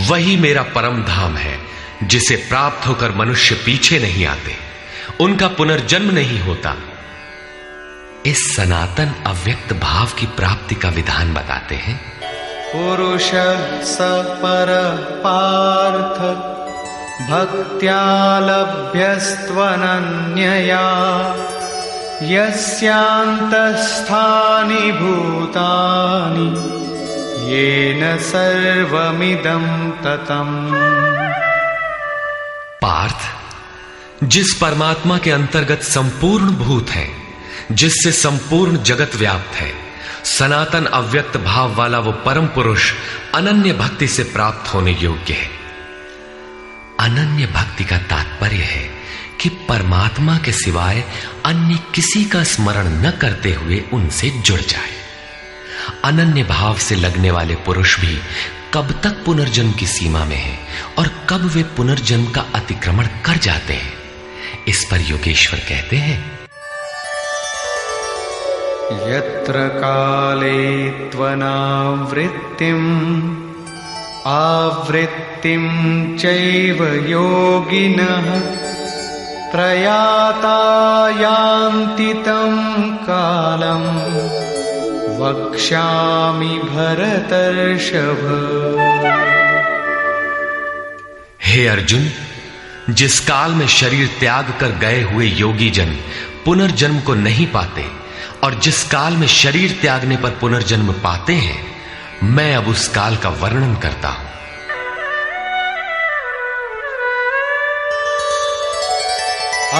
A: वही मेरा परम धाम है, जिसे प्राप्त होकर मनुष्य पीछे नहीं आते, उनका पुनर्जन्म नहीं होता। इस सनातन अव्यक्त भाव की प्राप्ति का विधान बताते हैं।
B: पुरुष स पर पार्थ भक्त्या लभ्यस्त्वनन्यया यस्यान्तस्थानि भूतानि येन सर्वमिदं ततम्।
A: पार्थ, जिस परमात्मा के अंतर्गत संपूर्ण भूत है, जिससे संपूर्ण जगत व्याप्त है, सनातन अव्यक्त भाव वाला वो परम पुरुष अनन्य भक्ति से प्राप्त होने योग्य है। अनन्य भक्ति का तात्पर्य है कि परमात्मा के सिवाय अन्य किसी का स्मरण न करते हुए उनसे जुड़ जाए। अनन्य भाव से लगने वाले पुरुष भी कब तक पुनर्जन्म की सीमा में हैं और कब वे पुनर्जन्म का अतिक्रमण कर जाते हैं, इस पर योगेश्वर कहते हैं।
B: यत्र काले त्वनावृत्तिम् आवृत्तिं चैव योगिनः प्रयाता यान्ति तं कालं वक्ष्यामि भरतर्षभ।
A: हे अर्जुन, जिस काल में शरीर त्याग कर गए हुए योगी जन पुनर्जन्म को नहीं पाते और जिस काल में शरीर त्यागने पर पुनर्जन्म पाते हैं, मैं अब उस काल का वर्णन करता हूं।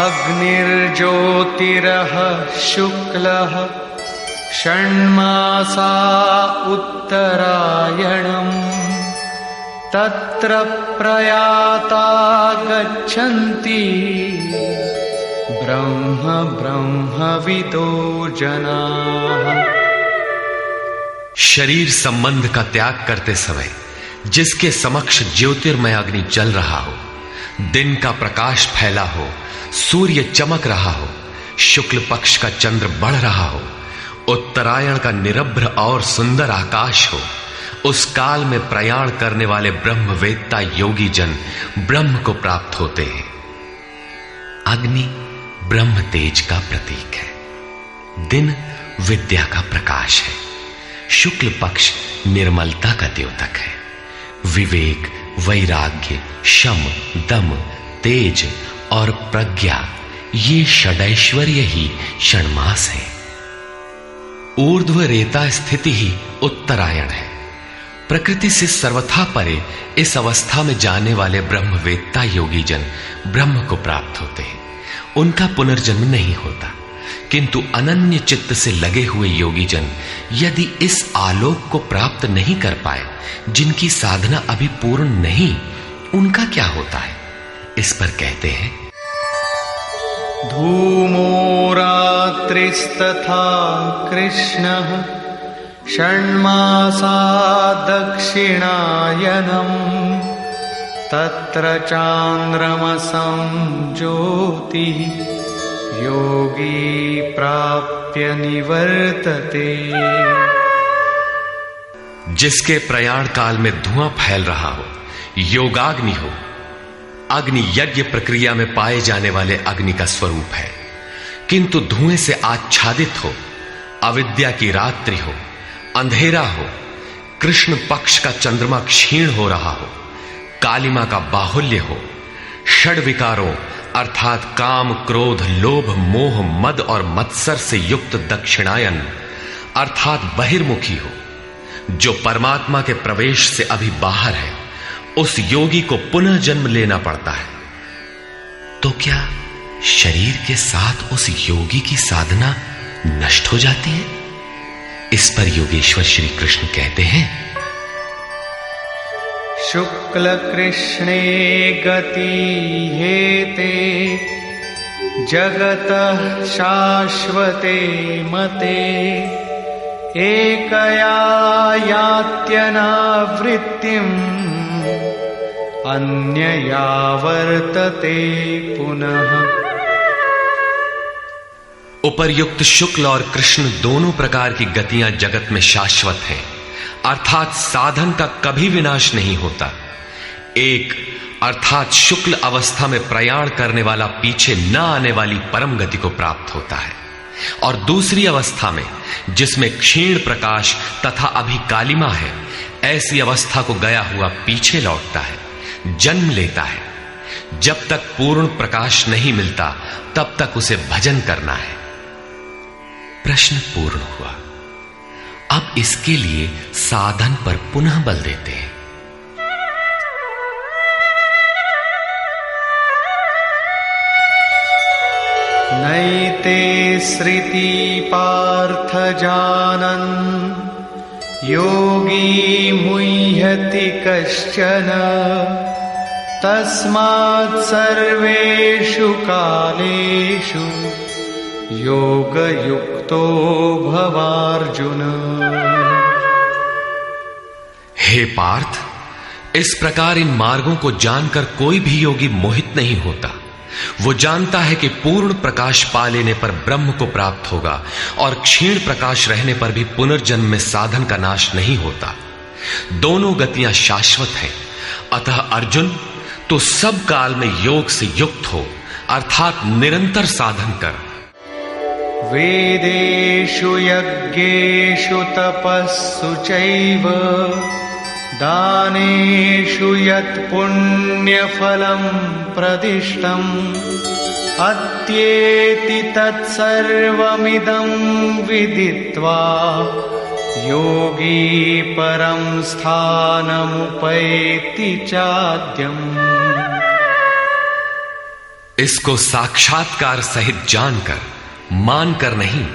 B: अग्निर्ज्योतिरः शुक्लः षण्मासा उत्तरायणम् तत्र प्रयाता गच्छन्ति ब्रह्मविदो जनाः।
A: शरीर संबंध का त्याग करते समय जिसके समक्ष ज्योतिर्मय अग्नि जल रहा हो, दिन का प्रकाश फैला हो, सूर्य चमक रहा हो, शुक्ल पक्ष का चंद्र बढ़ रहा हो, उत्तरायण का निरभ्र और सुंदर आकाश हो, उस काल में प्रयाण करने वाले ब्रह्मवेत्ता योगी जन ब्रह्म को प्राप्त होते हैं। अग्नि ब्रह्म तेज का प्रतीक है, दिन विद्या का प्रकाश है, शुक्ल पक्ष निर्मलता का द्योतक है, विवेक, वैराग्य, शम, दम, तेज और प्रज्ञा ये षडैश्वर्य ही षण्मास है। ऊर्ध्व रेता स्थिति ही उत्तरायण है। प्रकृति से सर्वथा परे इस अवस्था में जाने वाले ब्रह्मवेत्ता योगी जन ब्रह्म को प्राप्त होते हैं। उनका पुनर्जन्म नहीं होता, किंतु अनन्य चित्त से लगे हुए योगी जन यदि इस आलोक को प्राप्त नहीं कर पाए, जिनकी साधना अभी पूर्ण नहीं, उनका क्या होता है, इस पर कहते हैं।
B: धूमो रात्रिस्तथा कृष्णः षण्मासा दक्षिणायनम् तत्र चान्द्रमसं ज्योतिः योगी प्राप्य निवर्तते।
A: जिसके प्रयाण काल में धुआं फैल रहा हो, योगाग्नि हो। अग्नि यज्ञ प्रक्रिया में पाए जाने वाले अग्नि का स्वरूप है, किंतु धुएं से आच्छादित हो, अविद्या की रात्रि हो, अंधेरा हो, कृष्ण पक्ष का चंद्रमा क्षीण हो रहा हो, कालिमा का बाहुल्य हो, षड विकारों अर्थात काम, क्रोध, लोभ, मोह, मद और मत्सर से युक्त दक्षिणायन अर्थात बहिर्मुखी हो, जो परमात्मा के प्रवेश से अभी बाहर है, उस योगी को पुनः जन्म लेना पड़ता है। तो क्या शरीर के साथ उस योगी की साधना नष्ट हो जाती है? इस पर योगेश्वर श्री कृष्ण कहते हैं।
B: शुक्ल कृष्णे गति हेते जगतः शाश्वते मते एकया यात्यनावृत्तिम् अन्यया वर्तते पुनः।
A: उपर्युक्त शुक्ल और कृष्ण दोनों प्रकार की गतियां जगत में शाश्वत हैं, अर्थात साधन का कभी विनाश नहीं होता। एक अर्थात शुक्ल अवस्था में प्रयाण करने वाला पीछे न आने वाली परम गति को प्राप्त होता है, और दूसरी अवस्था में जिसमें क्षीण प्रकाश तथा अभी कालिमा है, ऐसी अवस्था को गया हुआ पीछे लौटता है, जन्म लेता है। जब तक पूर्ण प्रकाश नहीं मिलता तब तक उसे भजन करना है। प्रश्न पूर्ण हुआ। अब इसके लिए साधन पर पुनः बल देते हैं।
B: नैते श्रुति पार्थ जानन् योगी मुह्यति कश्चन तस्मात् सर्वेषु कालेषु योगयुक्तो भवार्जुन।
A: हे पार्थ, इस प्रकार इन मार्गों को जानकर कोई भी योगी मोहित नहीं होता। वो जानता है कि पूर्ण प्रकाश पा लेने पर ब्रह्म को प्राप्त होगा और क्षीण प्रकाश रहने पर भी पुनर्जन्म में साधन का नाश नहीं होता। दोनों गतियां शाश्वत हैं। अतः अर्जुन, तो सब काल में योग से युक्त हो, अर्थात निरंतर साधन कर।
B: वेदेषु यज्ञेषु तपस्सु चैव दानेषु यत् पुण्यफलं प्रदिष्टम् अत्येति तत्सर्वमिदं विदित्वा योगी परं स्थानमुपैति चाद्यम्।
A: इसको साक्षात्कार सहित जानकर, मानकर नहीं,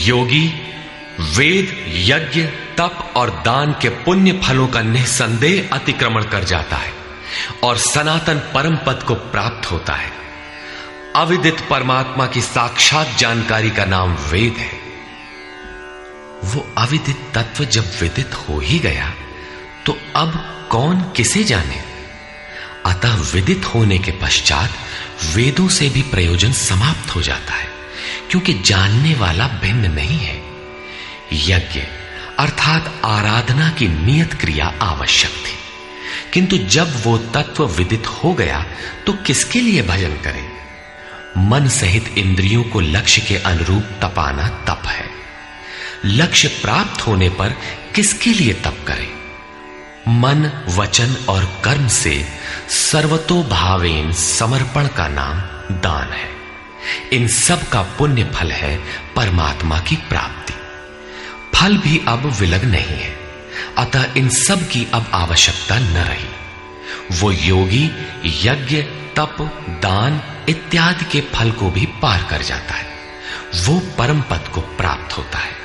A: योगी वेद, यज्ञ, तप और दान के पुण्य फलों का निसंदेह अतिक्रमण कर जाता है और सनातन परम पद को प्राप्त होता है। अविदित परमात्मा की साक्षात जानकारी का नाम वेद है। वो अविदित तत्व जब विदित हो ही गया तो अब कौन किसे जाने। अतः विदित होने के पश्चात वेदों से भी प्रयोजन समाप्त हो जाता है, क्योंकि जानने वाला भिन्न नहीं है। यज्ञ अर्थात आराधना की नियत क्रिया आवश्यक थी, किंतु जब वो तत्व विदित हो गया तो किसके लिए भजन करें। मन सहित इंद्रियों को लक्ष्य के अनुरूप तपाना तप है। लक्ष्य प्राप्त होने पर किसके लिए तप करें। मन, वचन और कर्म से सर्वतोभावेन समर्पण का नाम दान है। इन सब का पुण्य फल है परमात्मा की प्राप्ति। फल भी अब विलग नहीं है, अतः इन सब की अब आवश्यकता न रही। वो योगी यज्ञ, तप, दान इत्यादि के फल को भी पार कर जाता है। वो परम पद को प्राप्त होता है।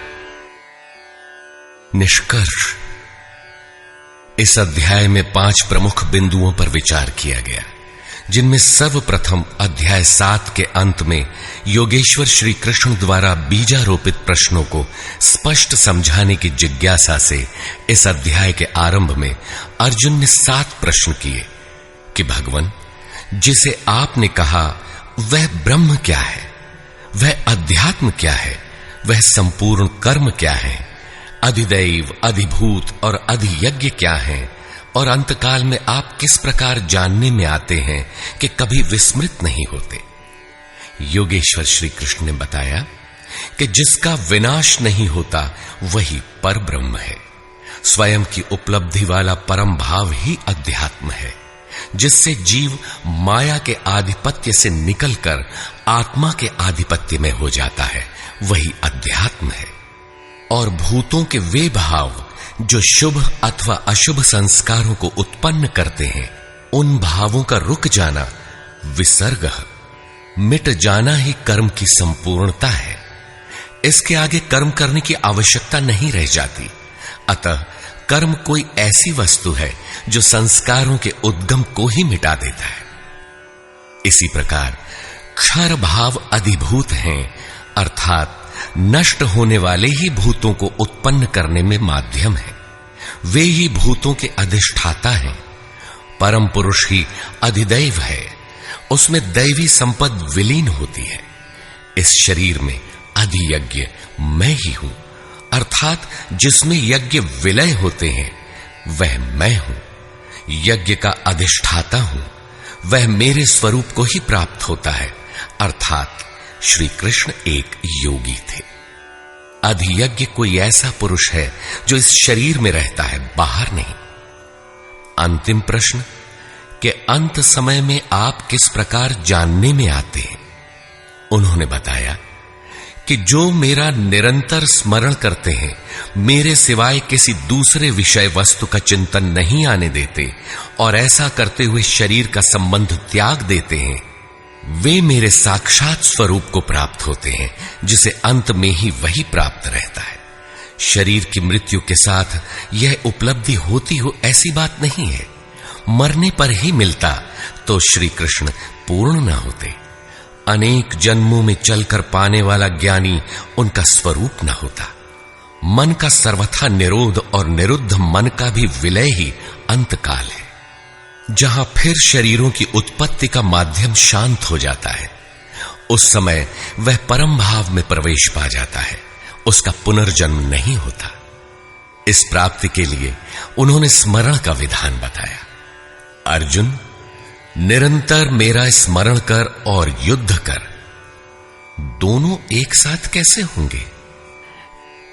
C: निष्कर्ष, इस अध्याय में 5 प्रमुख बिंदुओं पर विचार किया गया, जिनमें सर्वप्रथम अध्याय 7 के अंत में योगेश्वर श्री कृष्ण द्वारा बीजारोपित प्रश्नों को स्पष्ट समझाने की जिज्ञासा से इस अध्याय के आरंभ में अर्जुन ने 7 प्रश्न किए कि भगवान, जिसे आपने कहा वह ब्रह्म क्या है, वह अध्यात्म क्या है, वह संपूर्ण कर्म क्या है, अधिदैव, अधिभूत और अधियज्ञ क्या है, और अंतकाल में आप किस प्रकार जानने में आते हैं कि कभी विस्मृत नहीं होते। योगेश्वर श्री कृष्ण ने बताया कि जिसका विनाश नहीं होता वही पर ब्रह्म है। स्वयं की उपलब्धि वाला परम भाव ही अध्यात्म है, जिससे जीव माया के आधिपत्य से निकलकर आत्मा के आधिपत्य में हो जाता है, वही अध्यात्म है। और भूतों के वे भाव जो शुभ अथवा अशुभ संस्कारों को उत्पन्न करते हैं, उन भावों का रुक जाना, विसर्ग, मिट जाना ही कर्म की संपूर्णता है। इसके आगे कर्म करने की आवश्यकता नहीं रह जाती। अतः कर्म कोई ऐसी वस्तु है जो संस्कारों के उद्गम को ही मिटा देता है। इसी प्रकार क्षर भाव अधिभूत हैं, अर्थात नष्ट होने वाले ही भूतों को उत्पन्न करने में माध्यम है। वे ही भूतों के अधिष्ठाता हैं। परम पुरुष ही अधिदैव है, उसमें दैवी संपद विलीन होती है। इस शरीर में अधियज्ञ मैं ही हूं, अर्थात जिसमें यज्ञ विलय होते हैं वह मैं हूं। यज्ञ का अधिष्ठाता हूं, वह मेरे स्वरूप को ही प्राप्त होता है, अर्थात श्री कृष्ण एक योगी थे। अधियज्ञ कोई ऐसा पुरुष है जो इस शरीर में रहता है, बाहर नहीं। अंतिम प्रश्न कि अंत समय में आप किस प्रकार जानने में आते हैं। उन्होंने बताया कि जो मेरा निरंतर स्मरण करते हैं, मेरे सिवाय किसी दूसरे विषय वस्तु का चिंतन नहीं आने देते और ऐसा करते हुए शरीर का संबंध त्याग देते हैं, वे मेरे साक्षात स्वरूप को प्राप्त होते हैं, जिसे अंत में ही वही प्राप्त रहता है। शरीर की मृत्यु के साथ यह उपलब्धि होती हो ऐसी बात नहीं है। मरने पर ही मिलता तो श्री कृष्ण पूर्ण न होते। अनेक जन्मों में चलकर पाने वाला ज्ञानी उनका स्वरूप न होता। मन का सर्वथा निरोध और निरुद्ध मन का भी विलय ही अंतकाल है, जहां फिर शरीरों की उत्पत्ति का माध्यम शांत हो जाता है। उस समय वह परम भाव में प्रवेश पा जाता है, उसका पुनर्जन्म नहीं होता। इस प्राप्ति के लिए उन्होंने स्मरण का विधान बताया। अर्जुन, निरंतर मेरा स्मरण कर और युद्ध कर, दोनों एक साथ कैसे होंगे?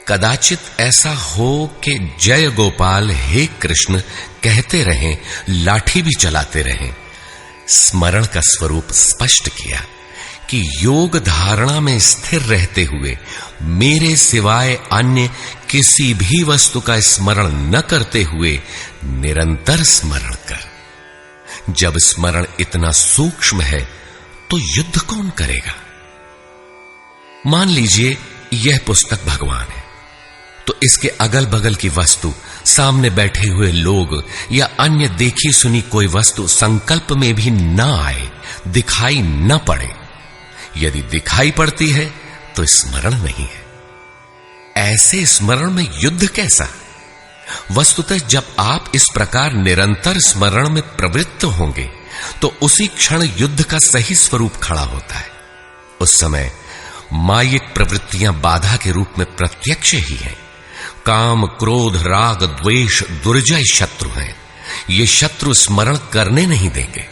C: कदाचित ऐसा हो कि जय गोपाल हे कृष्ण कहते रहें, लाठी भी चलाते रहें। स्मरण का स्वरूप स्पष्ट किया कि योग धारणा में स्थिर रहते हुए मेरे सिवाय अन्य किसी भी वस्तु का स्मरण न करते हुए निरंतर स्मरण कर। जब स्मरण इतना सूक्ष्म है तो युद्ध कौन करेगा? मान लीजिए यह पुस्तक भगवान है, तो इसके अगल बगल की वस्तु, सामने बैठे हुए लोग या अन्य देखी सुनी कोई वस्तु संकल्प में भी न आए, दिखाई न पड़े। यदि दिखाई पड़ती है तो स्मरण नहीं है। ऐसे स्मरण में युद्ध कैसा? वस्तुतः जब आप इस प्रकार निरंतर स्मरण में प्रवृत्त होंगे तो उसी क्षण युद्ध का सही स्वरूप खड़ा होता है। उस समय मायिक प्रवृत्तियां बाधा के रूप में प्रत्यक्ष ही हैं। काम, क्रोध, राग, द्वेष दुर्जय शत्रु हैं। ये शत्रु स्मरण करने नहीं देंगे।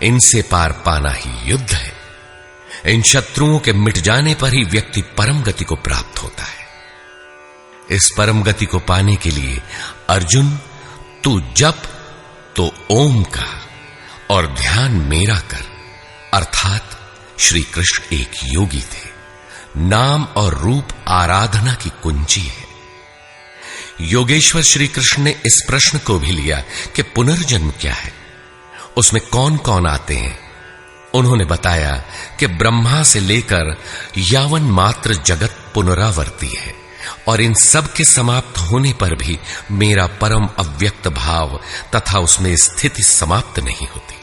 C: इनसे पार पाना ही युद्ध है। इन शत्रुओं के मिट जाने पर ही व्यक्ति परम गति को प्राप्त होता है। इस परम गति को पाने के लिए अर्जुन, तू जप तो ओम का और ध्यान मेरा कर। अर्थात श्री कृष्ण एक योगी थे। नाम और रूप आराधना की कुंजी है। योगेश्वर श्री कृष्ण ने इस प्रश्न को भी लिया कि पुनर्जन्म क्या है, उसमें कौन कौन आते हैं। उन्होंने बताया कि ब्रह्मा से लेकर यावन मात्र जगत पुनरावर्ती है और इन सब के समाप्त होने पर भी मेरा परम अव्यक्त भाव तथा उसमें स्थिति समाप्त नहीं होती।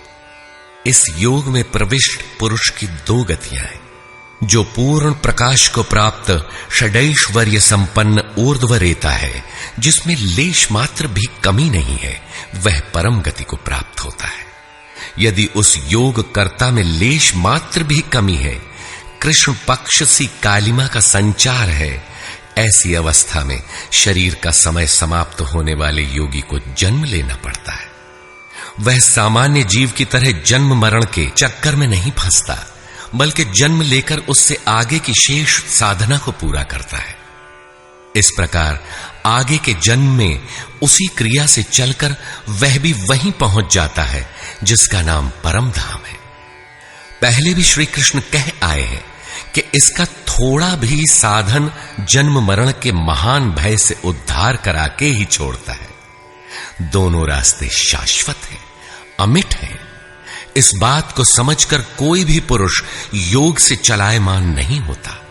C: इस योग में प्रविष्ट पुरुष की दो गतियां हैं। जो पूर्ण प्रकाश को प्राप्त षडैश्वर्य संपन्न ऊर्ध्वरेता है, जिसमें लेश मात्र भी कमी नहीं है, वह परम गति को प्राप्त होता है। यदि उस योग कर्ता में लेश मात्र भी कमी है, कृष्ण पक्ष सी कालिमा का संचार है, ऐसी अवस्था में शरीर का समय समाप्त होने वाले योगी को जन्म लेना पड़ता है। वह सामान्य जीव की तरह जन्म मरण के चक्कर में नहीं फंसता, बल्कि जन्म लेकर उससे आगे की शेष साधना को पूरा करता है। इस प्रकार आगे के जन्म में उसी क्रिया से चलकर वह भी वहीं पहुंच जाता है जिसका नाम परम धाम है। पहले भी श्री कृष्ण कह आए हैं कि इसका थोड़ा भी साधन जन्म मरण के महान भय से उद्धार करा के ही छोड़ता है। दोनों रास्ते शाश्वत हैं, अमिट हैं। इस बात को समझकर कोई भी पुरुष योग से चलायमान नहीं होता।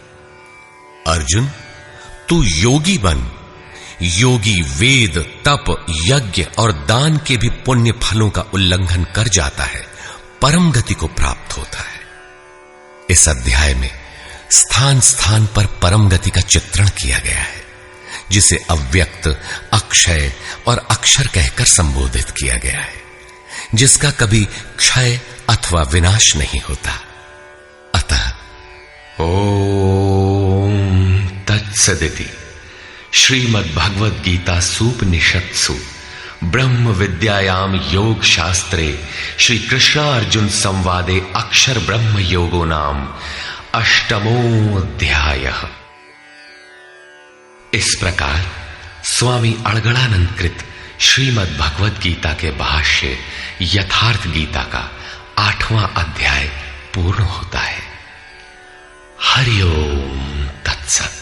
C: अर्जुन, तू योगी बन। योगी वेद, तप, यज्ञ और दान के भी पुण्य फलों का उल्लंघन कर जाता है, परम गति को प्राप्त होता है। इस अध्याय में स्थान स्थान पर परम गति का चित्रण किया गया है, जिसे अव्यक्त, अक्षय और अक्षर कहकर संबोधित किया गया है, जिसका कभी क्षय अथवा विनाश नहीं होता। अतः
A: ओम तत्सदिति श्रीमद् भगवद गीता सूपनिषत्सु ब्रह्म विद्यायाम योग शास्त्रे श्री कृष्णार्जुन संवादे अक्षर ब्रह्म योगो नाम अष्टमोऽध्यायः। इस प्रकार स्वामी अड़गड़ानंद कृत श्रीमद् भगवद गीता के भाष्य यथार्थ गीता का 8वां अध्याय पूर्ण होता है। हरि ओम तत्सत।